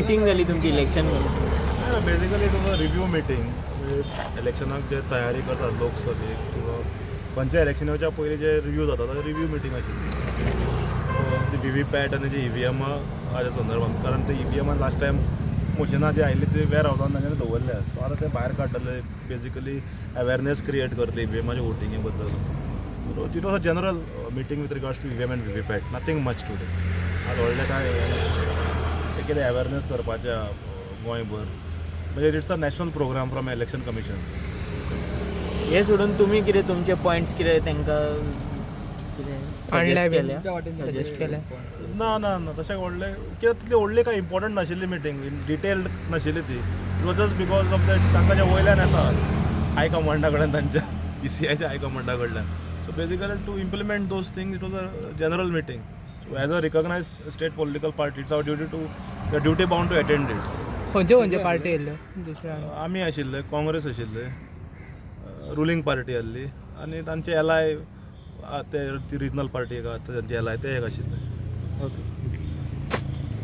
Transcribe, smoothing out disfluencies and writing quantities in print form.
meeting जाली तुमची election basically it was a review meeting इलेक्शनाक जे तयारी करतात लोकसभेक किंवा खंयच्या इलेक्शनाच्या पयलीं जे रिव्ह्यू जाता ते रिव्ह्यू मिटींग आशिल्ली ती व्हीव्हीपॅट आनी जी EVM हाच्या संदर्भात कारण ते EVM लास्ट टायम मशिनां जी आयिल्ली ती वेअर हावजान तांच्यानी दवरल्या सो आतां ते भायर काडटले बेसिकली अवेरनेस क्रिएट करतले EVMच्या वोटिंगे बद्दल so it was a general meeting with regards to EVM and VVPAT nothing much today आज व्हडलें काय ते कितें अवेरनेस करपाचें गोंयभर म्हणजे it's a national programme from election commission हे सोडून तुम्ही कितें तुमचे पॉयंट्स कितें तांकां सजेस्ट केले ना ना ना तशें व्हडलें कित्याक तितली व्हडली काय इम्पॉर्टंट नाशिल्ली मिटींग डिटेल्ड नाशिल्ली ती it was just because of that तांकां जे वयल्यान येता हाय कमांडा कडल्यान तांच्या ECIच्या हाय कमांडा कडल्यान so basically to implement those thing it was a general meeting so as a recognise state political party it's our duty to duty bound to attend it खंयचे पार्टी येयल्ल्यो दुसऱ्या आमी आशिल्ले काँग्रेस आशिल्ले रुलींग पार्टी आहली आनी तांचे एलाय ते रिजनल पार्टी तांचे एलाय ते एक आशिल्ले ओके